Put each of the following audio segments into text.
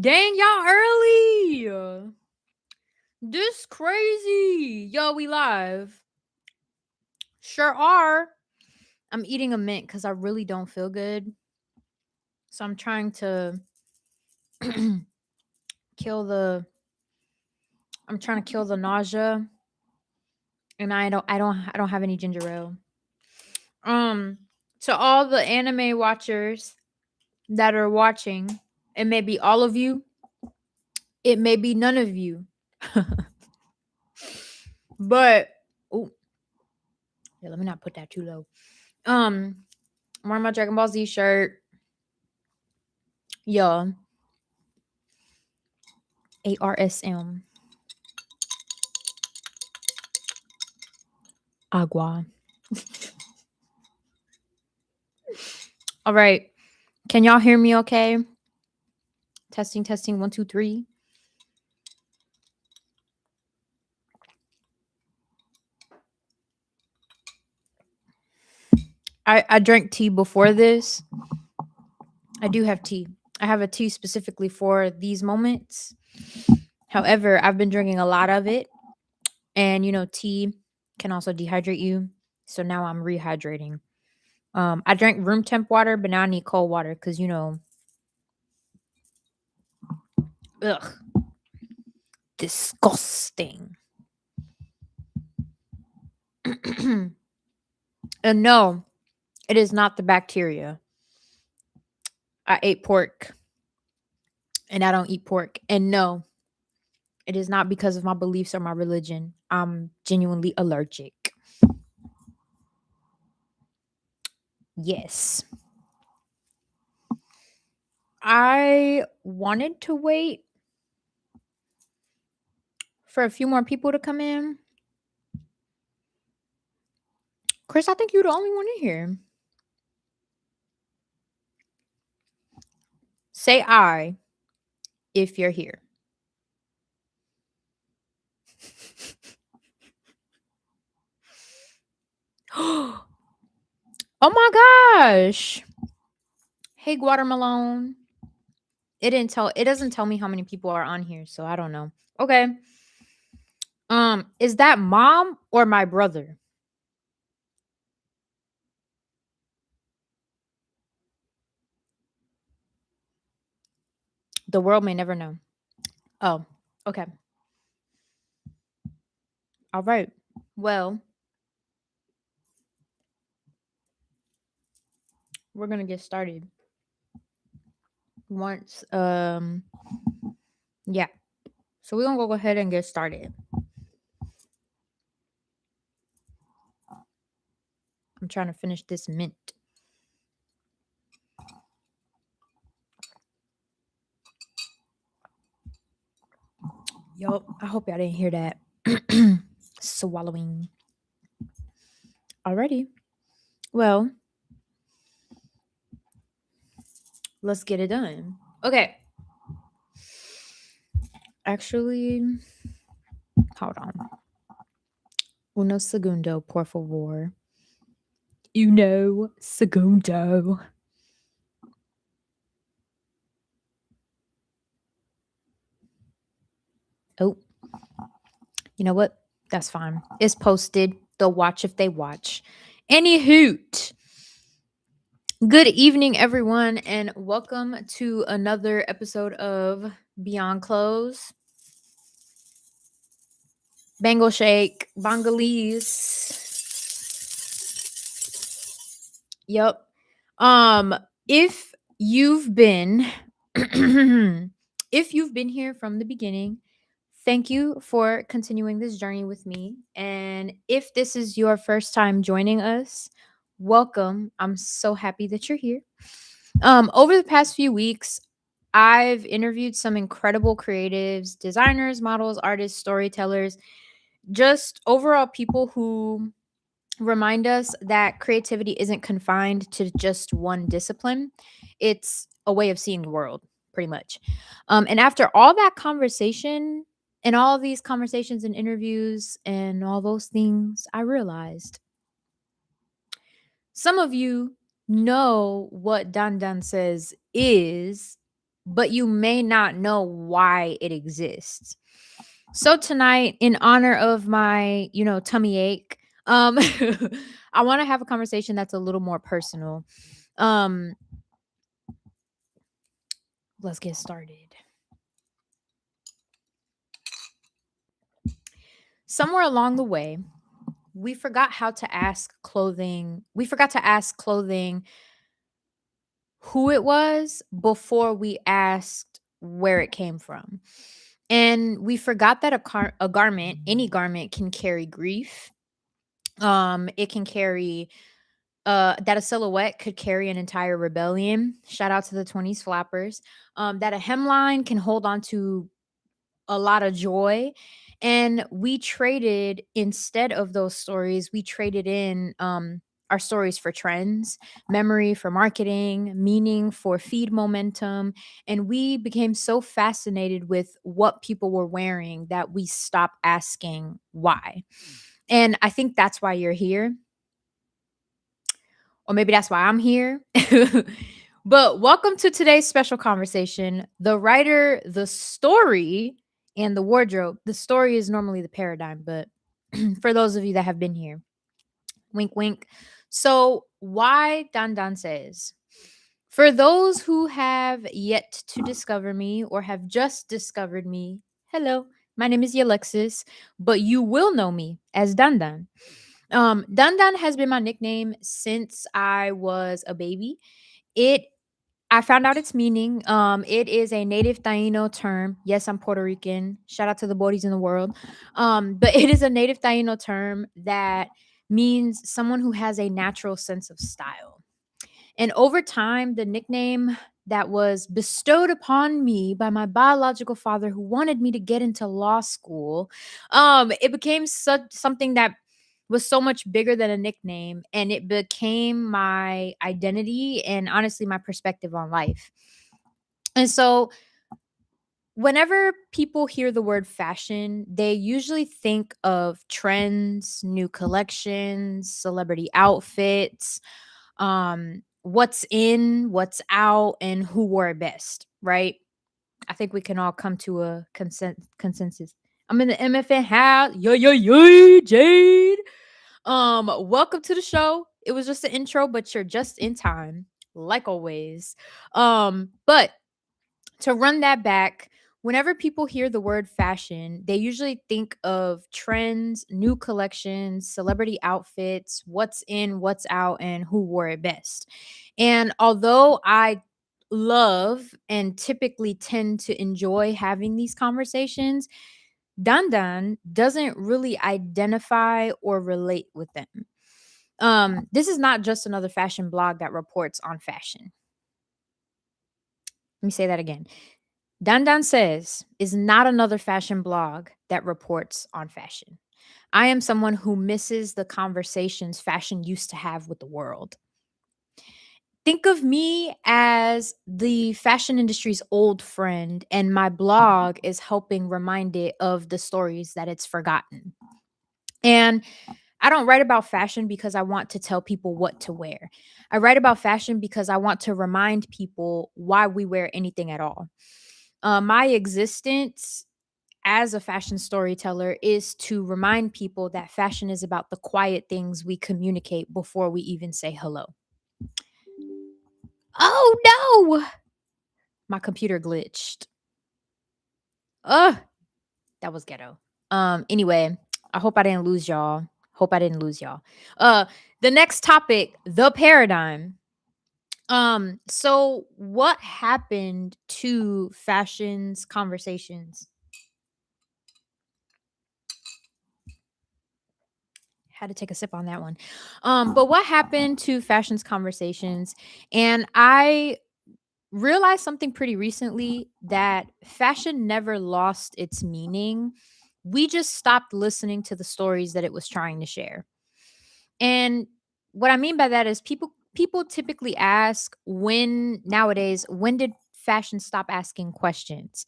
Dang, y'all early. This crazy. Yo, we live. Sure are. I'm eating a mint because I really don't feel good. So I'm trying to kill the nausea. And I don't have any ginger ale. Um to all the anime watchers that are watching, it may be all of you, it may be none of you. But oh, yeah, let me not put that too low. I'm wearing my Dragon Ball Z shirt. Yo, ARSM. Agua. All right. Can y'all hear me okay? Testing, testing. 1, 2, 3. I drank tea before this. I do have tea. I have a tea specifically for these moments. However, I've been drinking a lot of it. And tea can also dehydrate you. So now I'm rehydrating. I drank room temp water, but now I need cold water because ugh, disgusting. And no, it is not the bacteria. I ate pork and I don't eat pork. And no, it is not because of my beliefs or my religion. I'm genuinely allergic. Yes. I wanted to wait for a few more people to come in. Chris, I think you're the only one in here. Say I if you're here. Oh my gosh. Hey, Guatemala. It doesn't tell me how many people are on here, so I don't know. Okay. Is that mom or my brother? The world may never know. Oh, okay. All right. Well, we're gonna get started. Once yeah. So we're gonna go ahead and get started. I'm trying to finish this mint. Yup. I hope y'all didn't hear that. Swallowing. Alrighty. Well, let's get it done. Okay. Actually, hold on. Uno segundo, por favor. Uno segundo. Oh, you know what? That's fine. It's posted. They'll watch if they watch. Any hoot. Good evening, everyone, and welcome to another episode of Beyond Clothes. Bengal Shake, Bengalese. Yep. If you've been if you've been here from the beginning, thank you for continuing this journey with me. And if this is your first time joining us, welcome. I'm so happy that you're here. Over the past few weeks, I've interviewed some incredible creatives, designers, models, artists, storytellers, just overall people who remind us that creativity isn't confined to just one discipline. It's a way of seeing the world, pretty much. And after all that conversation and all these conversations and interviews and all those things, I realized some of you know what DanDan says is but you may not know why it exists. So tonight, in honor of my, tummy ache, I want to have a conversation that's a little more personal. Um, let's get started. Somewhere along the way, we forgot how to ask clothing. We forgot to ask clothing who it was before we asked where it came from. And we forgot that a garment, any garment, can carry grief. It can carry that a silhouette could carry an entire rebellion. Shout out to the 20s flappers. That a hemline can hold on to a lot of joy. And we traded, instead of those stories, we traded in our stories for trends, memory for marketing, meaning for feed momentum. And we became so fascinated with what people were wearing that we stopped asking why. And I think that's why you're here. Or maybe that's why I'm here. But welcome to today's special conversation. The writer, the story, and the wardrobe. The story is normally the paradigm, but for those of you that have been here, wink, wink. So, why DanDan says, for those who have yet to discover me or have just discovered me, hello, my name is Alexis, but you will know me as DanDan. DanDan has been my nickname since I was a baby. It I found out its meaning. It is a native Taino term. Yes, I'm Puerto Rican. Shout out to the Bodis in the world. But it is a native Taino term that means someone who has a natural sense of style. And over time, the nickname that was bestowed upon me by my biological father, who wanted me to get into law school, it became something that was so much bigger than a nickname, and it became my identity and honestly my perspective on life. And so whenever people hear the word fashion, they usually think of trends, new collections, celebrity outfits, what's in, what's out, and who wore it best, right? I think we can all come to a consensus. I'm in the MFN house. Yo, yo, yo, Jade. Welcome to the show. It was just an intro, but you're just in time, like always. But to run that back, whenever people hear the word fashion, they usually think of trends, new collections, celebrity outfits, what's in, what's out, and who wore it best. And although I love and typically tend to enjoy having these conversations, DanDan doesn't really identify or relate with them. This is not just another fashion blog that reports on fashion. Let me say that again. DanDan Says is not another fashion blog that reports on fashion. I am someone who misses the conversations fashion used to have with the world. Think of me as the fashion industry's old friend, and my blog is helping remind it of the stories that it's forgotten. And I don't write about fashion because I want to tell people what to wear. I write about fashion because I want to remind people why we wear anything at all. My existence as a fashion storyteller is to remind people that fashion is about the quiet things we communicate before we even say hello. Oh no! My computer glitched. Ugh, that was ghetto. Anyway, I hope I didn't lose y'all. Hope I didn't lose y'all. Uh, the next topic, the paradigm. So what happened to fashion's conversations? Had to take a sip on that one. But what happened to fashion's conversations? And I realized something pretty recently, that fashion never lost its meaning. We just stopped listening to the stories that it was trying to share. And what I mean by that is people typically ask, when did fashion stop asking questions?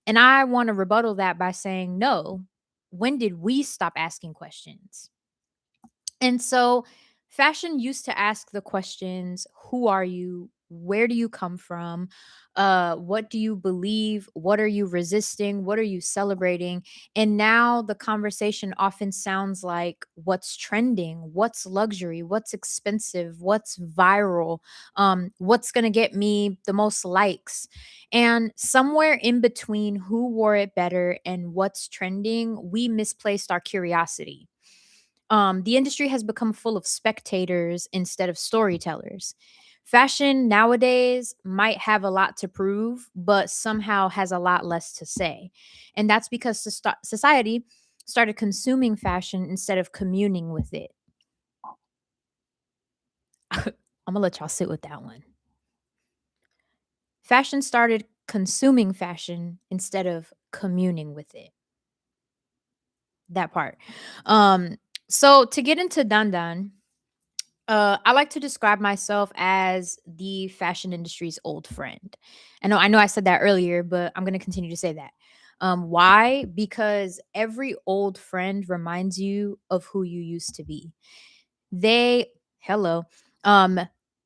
And I want to rebuttal that by saying no. When did we stop asking questions? And so fashion used to ask the questions, who are you? where do you come from? What do you believe? What are you resisting? What are you celebrating? And now the conversation often sounds like what's trending, what's luxury, what's expensive, what's viral, what's going to get me the most likes. And somewhere in between who wore it better and what's trending, we misplaced our curiosity. The industry has become full of spectators instead of storytellers. Fashion nowadays might have a lot to prove, but somehow has a lot less to say. And that's because society started consuming fashion instead of communing with it. I'm gonna let y'all sit with that one. Fashion started consuming fashion instead of communing with it. That part. Um, so to get into DanDan, I like to describe myself as the fashion industry's old friend. I know I said that earlier, but I'm going to continue to say that. Why? Because every old friend reminds you of who you used to be. They hello. Um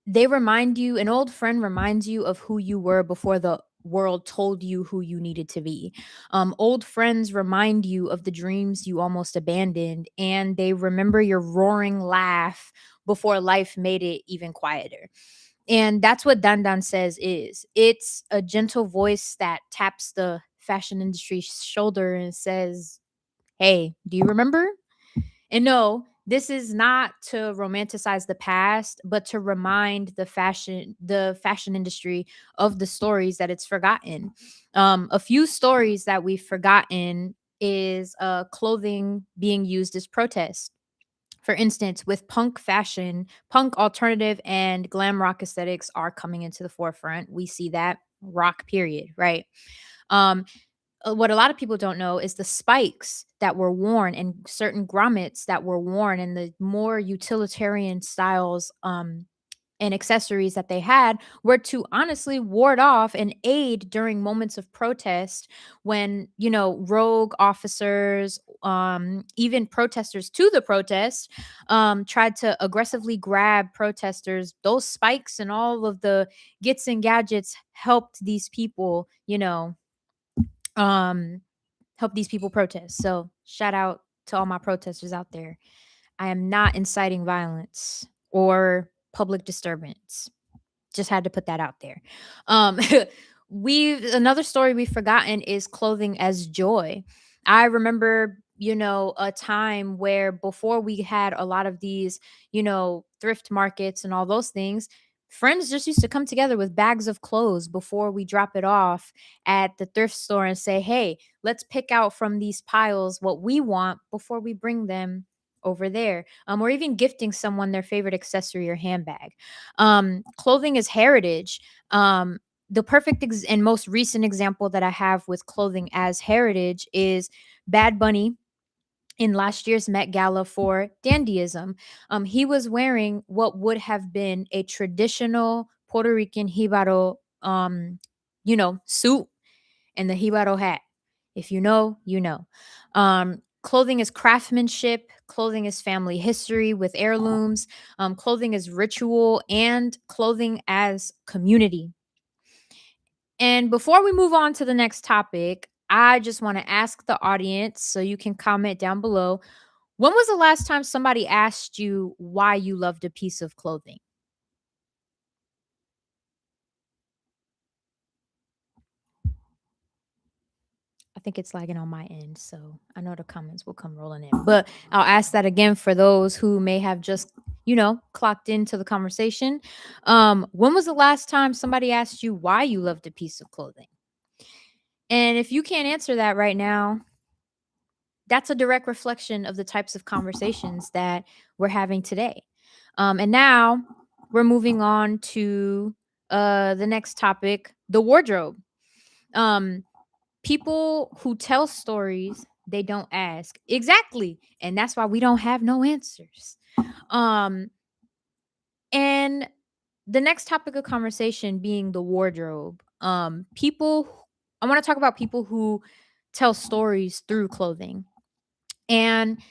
they remind you An old friend reminds you of who you were before the world told you who you needed to be. Old friends remind you of the dreams you almost abandoned, and they remember your roaring laugh before life made it even quieter. And that's what Dandan says is. It's a gentle voice that taps the fashion industry's shoulder and says, "Hey, do you remember?" And no, this is not to romanticize the past, but to remind the fashion industry of the stories that it's forgotten. A few stories that we've forgotten is clothing being used as protest. For instance, with punk fashion, punk alternative and glam rock aesthetics are coming into the forefront. We see that rock period, right? Um, what a lot of people don't know is the spikes that were worn and certain grommets that were worn and the more utilitarian styles and accessories that they had were to honestly ward off and aid during moments of protest when, rogue officers, even protesters to the protest, tried to aggressively grab protesters. Those spikes and all of the gits and gadgets helped these people, um help these people protest. So shout out to all my protesters out there. I am not inciting violence or public disturbance. Just had to put that out there. Um, we've Another story we've forgotten is clothing as joy. I remember, a time where before we had a lot of these, thrift markets and all those things, friends just used to come together with bags of clothes before we drop it off at the thrift store and say, "Hey, let's pick out from these piles what we want before we bring them over there." Or even gifting someone their favorite accessory or handbag. Clothing is heritage. The perfect and most recent example that I have with clothing as heritage is Bad Bunny in last year's Met Gala for Dandyism. He was wearing what would have been a traditional Puerto Rican jibaro, suit and the jibaro hat. If you know, you know. Clothing is craftsmanship. Clothing is family history with heirlooms. Clothing is ritual and clothing as community. And before we move on to the next topic, I just want to ask the audience so you can comment down below. When was the last time somebody asked you why you loved a piece of clothing? I think it's lagging on my end, so I know the comments will come rolling in. But I'll ask that again for those who may have just, clocked into the conversation. When was the last time somebody asked you why you loved a piece of clothing? And if you can't answer that right now, that's a direct reflection of the types of conversations that we're having today. And now we're moving on to the next topic, the wardrobe. Um, People who tell stories, they don't ask. Exactly. And that's why we don't have no answers. Um, and the next topic of conversation being the wardrobe. I want to talk about people who tell stories through clothing. And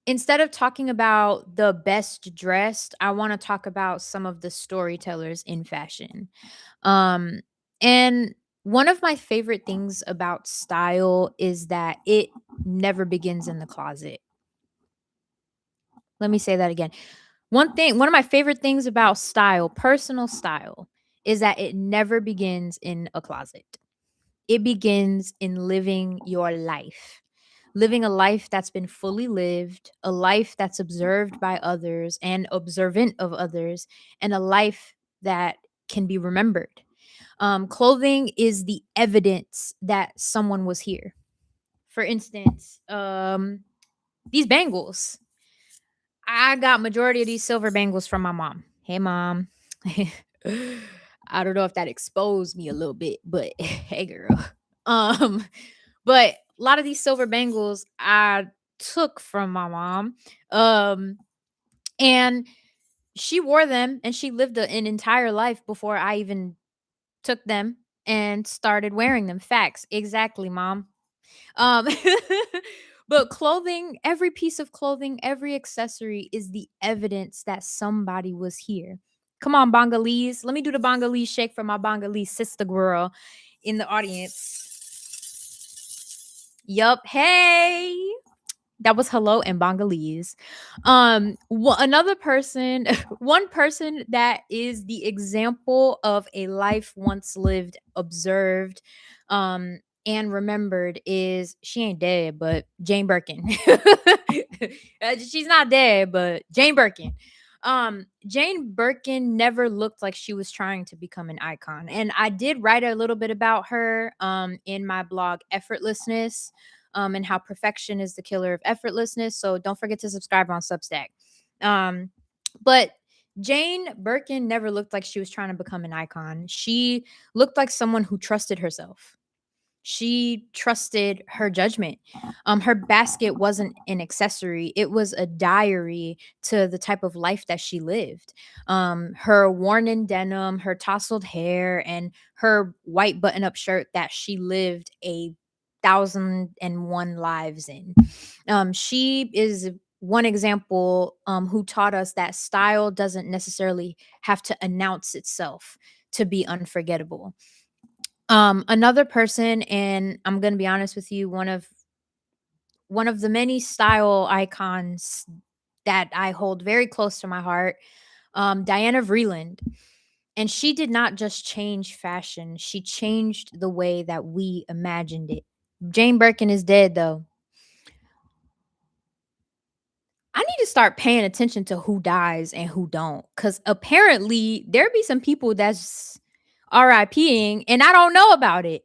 instead of talking about the best dressed, I want to talk about some of the storytellers in fashion. Um, and one of my favorite things about style is that it never begins in the closet. Let me say that again. One of my favorite things about style, personal style, is that it never begins in a closet. It begins in living your life. Living a life that's been fully lived, a life that's observed by others and observant of others, and a life that can be remembered. Clothing is the evidence that someone was here. For instance, these bangles. I got majority of these silver bangles from my mom. Hey, mom. I don't know if that exposed me a little bit, but hey, girl. Um, but a lot of these silver bangles I took from my mom. Um, and she wore them and she lived an entire life before I even took them and started wearing them. Facts. Exactly, mom. Um, but clothing, every piece of clothing, every accessory is the evidence that somebody was here. Come on, Bongalese. Let me do the Bongalese shake for my Bongalese sister girl in the audience. Yup. Hey. That was hello in Bengalese. Another person, one person that is the example of a life once lived, observed, and remembered is she ain't dead, but Jane Birkin. She's not dead, but Jane Birkin. Jane Birkin never looked like she was trying to become an icon, and I did write a little bit about her in my blog Effortlessness, and how perfection is the killer of effortlessness. So don't forget to subscribe on Substack. But Jane Birkin never looked like she was trying to become an icon. She looked like someone who trusted herself. She trusted her judgment. Her basket wasn't an accessory, it was a diary to the type of life that she lived. Her worn in denim, her tousled hair, and her white button up shirt that she lived a 1,001 lives in. She is one example who taught us that style doesn't necessarily have to announce itself to be unforgettable. Another person, and I'm gonna be honest with you, one of the many style icons that I hold very close to my heart, Diana Vreeland. And she did not just change fashion; she changed the way that we imagined it. Jane Birkin is dead, though. I need to start paying attention to who dies and who don't, because apparently there be some people that's RIPing and I don't know about it.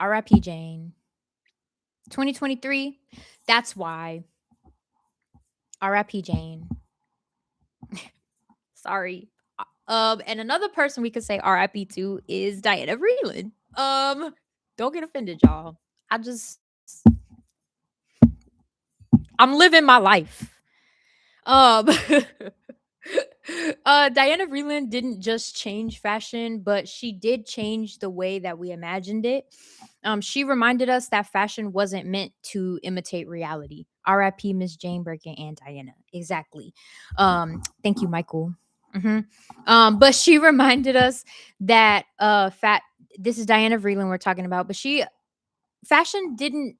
RIP Jane. 2023. That's why. RIP Jane. Sorry. And another person we could say RIP to is Diana Vreeland. Don't get offended, y'all. I just I'm living my life. Um Diana Vreeland didn't just change fashion, but she did change the way that we imagined it. She reminded us that fashion wasn't meant to imitate reality. RIP Miss Jane Birkin and Diana. Exactly. Thank you, Michael. hmm but she reminded us that this is Diana Vreeland we're talking about, but she fashion didn't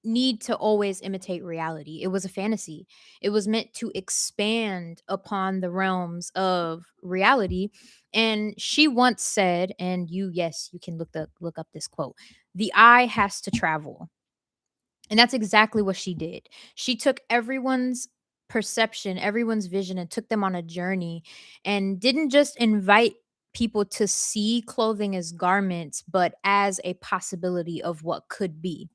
need to always imitate reality. It was a fantasy. It was meant to expand upon the realms of reality. And she once said, and yes, you can look up this quote. The eye has to travel. And that's exactly what she did. She took everyone's perception, everyone's vision, and took them on a journey and didn't just invite people to see clothing as garments, but as a possibility of what could be.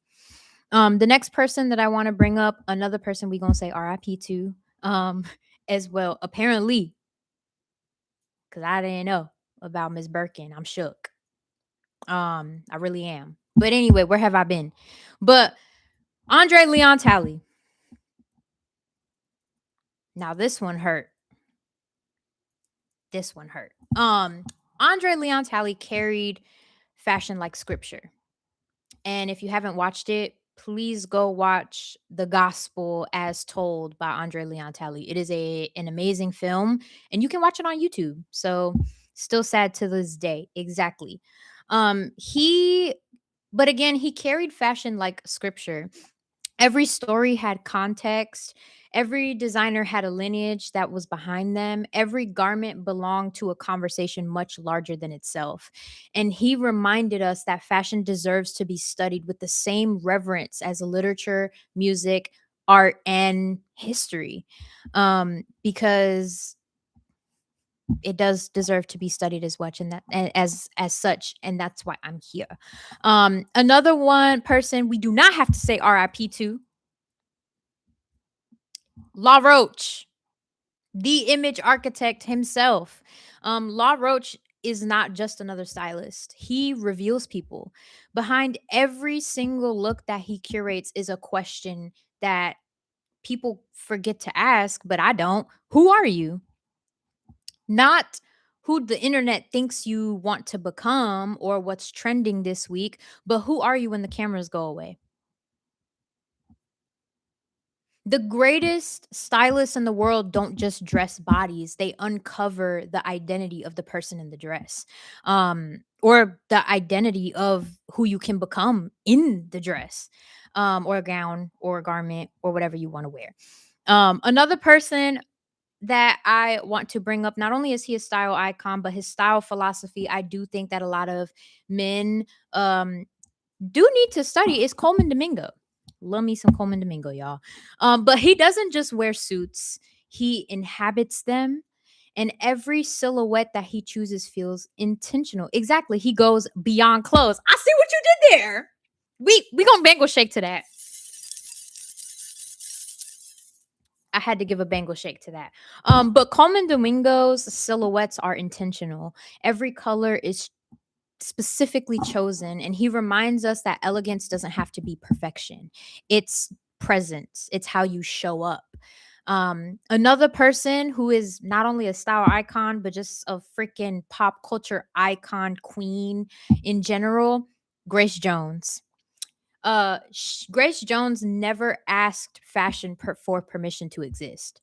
The next person that I want to bring up, another person we gonna say RIP to, as well. Apparently, because I didn't know about Miss Birkin. I'm shook. I really am. But anyway, where have I been? But Andre Leon Talley. Now this one hurt. This one hurt. Andre Leon Talley carried fashion like scripture. And if you haven't watched it, please go watch The Gospel as Told by Andre Leon Talley. It is an amazing film, and you can watch it on YouTube. So still sad to this day. Exactly. He but again, he carried fashion like scripture. Every story had context. Every designer had a lineage that was behind them. Every garment belonged to a conversation much larger than itself. And he reminded us that fashion deserves to be studied with the same reverence as literature, music, art, and history. Because it does deserve to be studied as much, and that as such, and that's why I'm here. Another one person we do not have to say RIP to, La Roche, the image architect himself. La Roche is not just another stylist. He reveals people. Behind every single look that he curates is a question that people forget to ask, but I don't. Who are you? Not who the internet thinks you want to become or what's trending this week, but who are you when the cameras go away? The greatest stylists in the world don't just dress bodies, they uncover the identity of the person in the dress, or the identity of who you can become in the dress, or a gown or a garment or whatever you want to wear. Another person that I want to bring up, not only is he a style icon, but his style philosophy, I do think that a lot of men do need to study, is Coleman Domingo. Love me some Coleman Domingo, y'all. But he doesn't just wear suits, he inhabits them. And every silhouette that he chooses feels intentional. Exactly. He goes beyond clothes. I see what you did there. We gonna bangle shake to that. I had to give a bangle shake to that. But Coleman Domingo's silhouettes are intentional. Every color is specifically chosen, and he reminds us that elegance doesn't have to be perfection. It's presence. It's how you show up. Another person who is not only a style icon but just a freaking pop culture icon queen in general, Grace Jones. Grace Jones never asked fashion for permission to exist.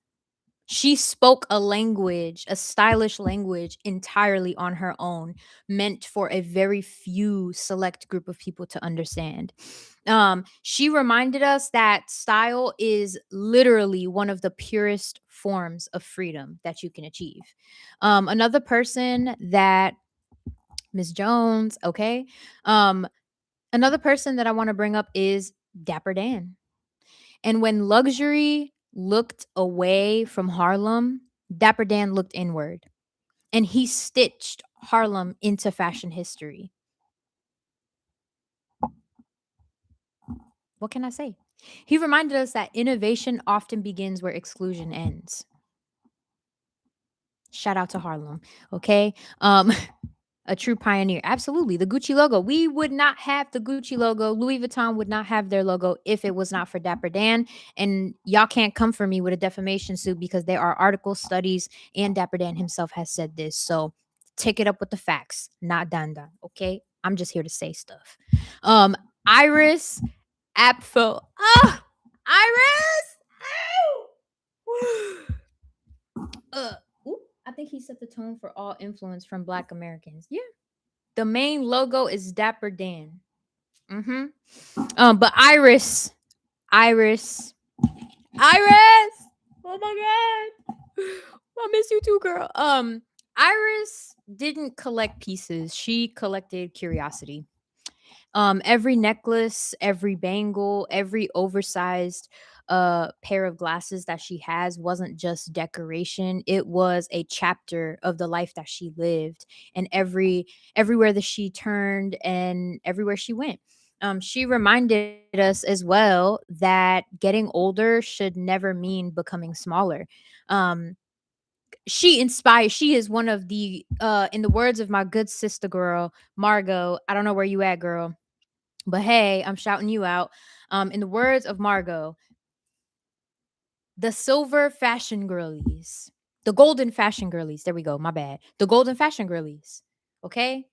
She spoke a language, a stylish language, entirely on her own, meant for a very few select group of people to understand. She reminded us that style is literally one of the purest forms of freedom that you can achieve. Another person that Miss Jones, okay. Another person that I want to bring up is Dapper Dan. And when luxury looked away from Harlem, Dapper Dan looked inward, and he stitched Harlem into fashion history. What can I say? He reminded us that innovation often begins where exclusion ends. Shout out to Harlem, okay? A true pioneer. Absolutely. The Gucci logo. We would not have the Gucci logo. Louis Vuitton would not have their logo if it was not for Dapper Dan. And y'all can't come for me with a defamation suit because there are articles, studies, and Dapper Dan himself has said this. So take it up with the facts, not DanDan. Okay. I'm just here to say stuff. Iris Apfel. Ah, Iris. Ow! uh, ooh, I think he set the tone for all influence from Black Americans. Yeah. The main logo is Dapper Dan. Mm-hmm. But Iris, Iris. Oh my god, I miss you too, girl. Iris didn't collect pieces; she collected curiosity. Every necklace, every bangle, every oversized pair of glasses that she has wasn't just decoration. It was a chapter of the life that she lived, and everywhere that she turned and everywhere she went. She reminded us as well that getting older should never mean becoming smaller. Um, she is one of the in the words of my good sister girl, Margot, I don't know where you at, girl, but hey, I'm shouting you out. In the words of Margot, the silver fashion girlies, the golden fashion girlies. There we go. My bad. The golden fashion girlies. Okay.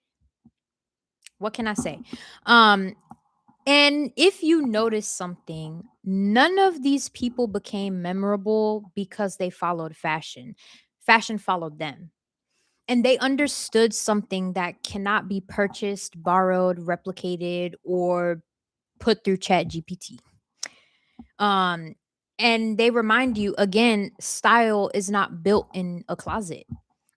What can I say? Um, And if you notice something, none of these people became memorable because they followed fashion. Fashion followed them. And they understood something that cannot be purchased, borrowed, replicated, or put through Chat GPT. Um, and they remind you again, style is not built in a closet.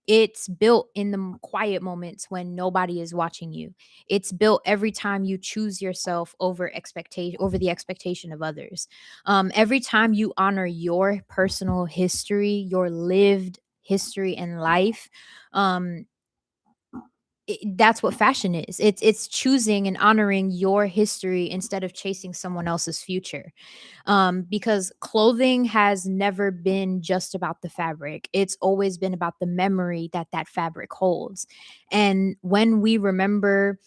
It's built in the quiet moments when nobody is watching you. It's built every time you choose yourself over the expectation of others. Every time you honor your personal history, your lived history and life. Um, that's what fashion is. It's choosing and honoring your history instead of chasing someone else's future. Because clothing has never been just about the fabric. It's always been about the memory that that fabric holds. And when we remember,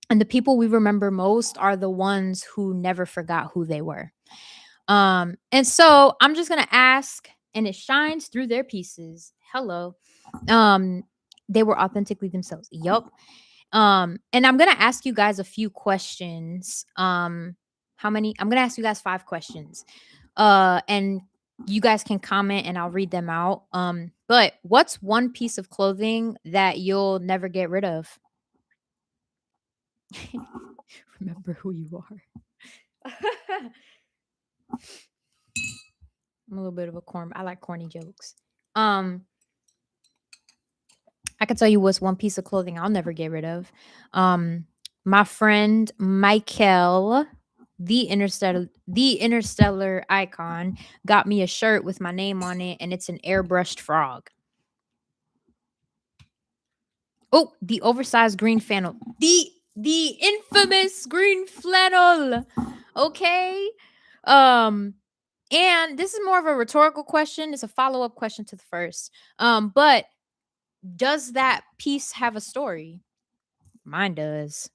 and the people we remember most are the ones who never forgot who they were. And so I'm just gonna ask, and it shines through their pieces. Hello. Um, they were authentically themselves. Yup. And I'm gonna ask you guys a few questions. How many? I'm gonna ask you guys 5 questions. And you guys can comment and I'll read them out. But what's one piece of clothing that you'll never get rid of? Remember who you are. I'm a little bit of a corn. I like corny jokes. Um, I can tell you what's one piece of clothing I'll never get rid of. My friend Michael, the interstellar icon, got me a shirt with my name on it, and it's an airbrushed frog. Oh, the oversized green flannel. The infamous green flannel. Okay. Um, and this is more of a rhetorical question. It's a follow-up question to the first. But does that piece have a story? Mine does.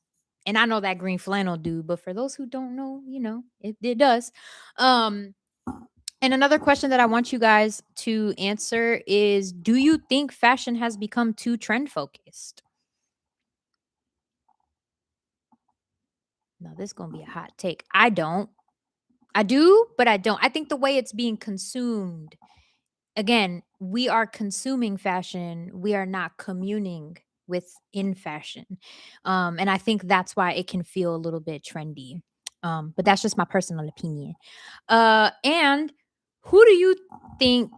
And I know that green flannel do, but for those who don't know, it does. Um, and another question that I want you guys to answer is, do you think fashion has become too trend focused? No, this is gonna be a hot take. I don't. I do, but I don't. I think the way it's being consumed, again, we are consuming fashion. We are not communing with in fashion. And I think that's why it can feel a little bit trendy. But that's just my personal opinion. And who do you think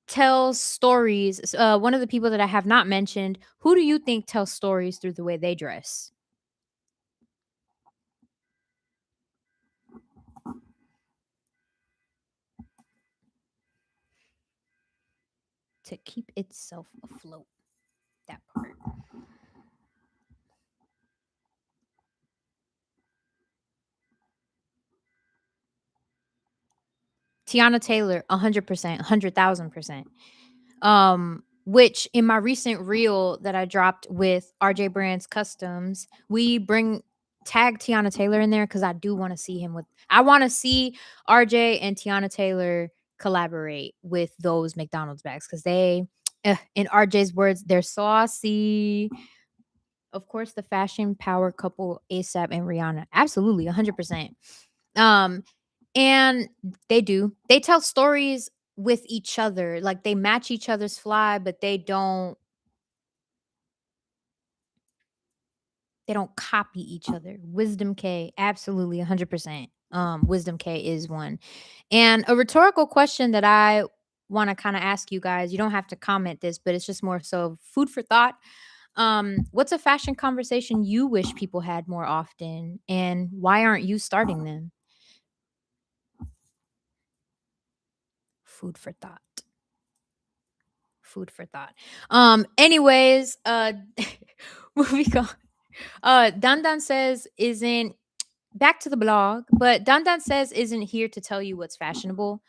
tells stories? One of the people that I have not mentioned, who do you think tells stories through the way they dress? To keep itself afloat. That part. Tiana Taylor, 100%, 100,000%. Which in my recent reel that I dropped with RJ Brands Customs, we bring tag Tiana Taylor in there because I do want to see him with. I want to see RJ and Tiana Taylor collaborate with those McDonald's bags because they, in RJ's words, they're saucy. Of course, the fashion power couple ASAP and Rihanna, absolutely, 100%. Um, and they do. They tell stories with each other. Like they match each other's fly, but they don't copy each other. Wisdom K, absolutely 100%. Wisdom K is one. And a rhetorical question that I want to kind of ask you guys, you don't have to comment this, but it's just more so food for thought. What's a fashion conversation you wish people had more often and why aren't you starting them? Food for thought. Food for thought. Anyways, moving on. DanDan says isn't back to the blog, but DanDan says isn't here to tell you what's fashionable.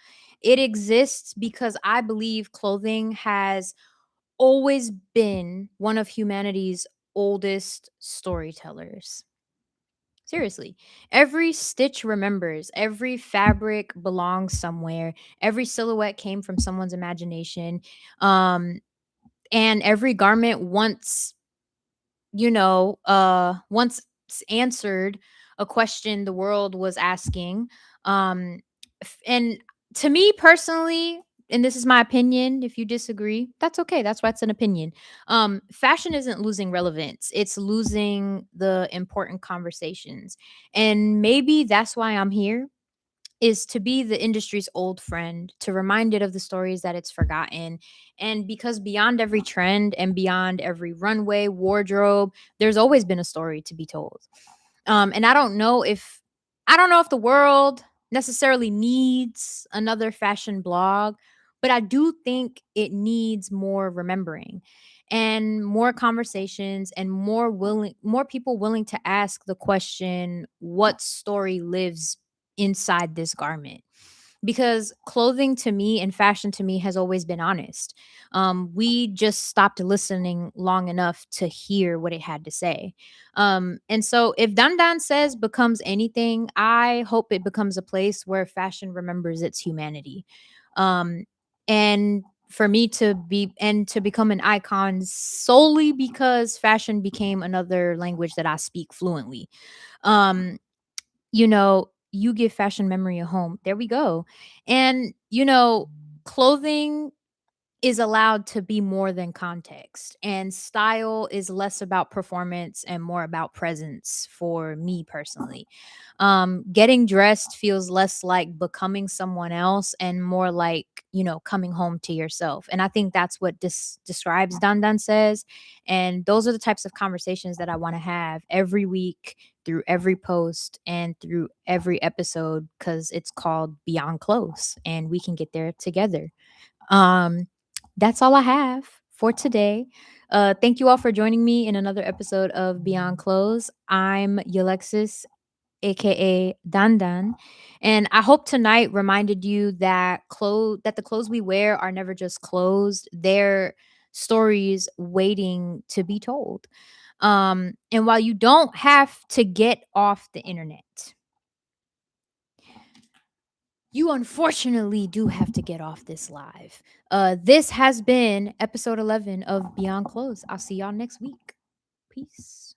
It exists because I believe clothing has always been one of humanity's oldest storytellers. Seriously, every stitch remembers, every fabric belongs somewhere, every silhouette came from someone's imagination. Um, and every garment once answered a question the world was asking. And to me personally, and this is my opinion, if you disagree, that's okay. That's why it's an opinion. Fashion isn't losing relevance, it's losing the important conversations. And maybe that's why I'm here, is to be the industry's old friend, to remind it of the stories that it's forgotten. And because beyond every trend and beyond every runway, wardrobe, there's always been a story to be told. And I don't know if the world necessarily needs another fashion blog, but I do think it needs more remembering and more conversations and more people willing to ask the question, what story lives inside this garment? Because clothing to me and fashion to me has always been honest. We just stopped listening long enough to hear what it had to say. And so if DanDan says becomes anything, I hope it becomes a place where fashion remembers its humanity. Um, and for me to become an icon solely because fashion became another language that I speak fluently. Um, you give fashion memory a home. There we go. And, clothing is allowed to be more than context, and style is less about performance and more about presence for me personally. Getting dressed feels less like becoming someone else and more like, coming home to yourself. And I think that's what this describes DanDan says. And those are the types of conversations that I want to have every week, through every post and through every episode, because it's called Beyond Close and we can get there together. um, that's all I have for today. Thank you all for joining me in another episode of Beyond Clothes. I'm Yalexis, aka DanDan, and I hope tonight reminded you that the clothes we wear are never just clothes; they're stories waiting to be told. And while you don't have to get off the internet, you unfortunately do have to get off this live. This has been episode 11 of Beyond Clothes. I'll see y'all next week. Peace.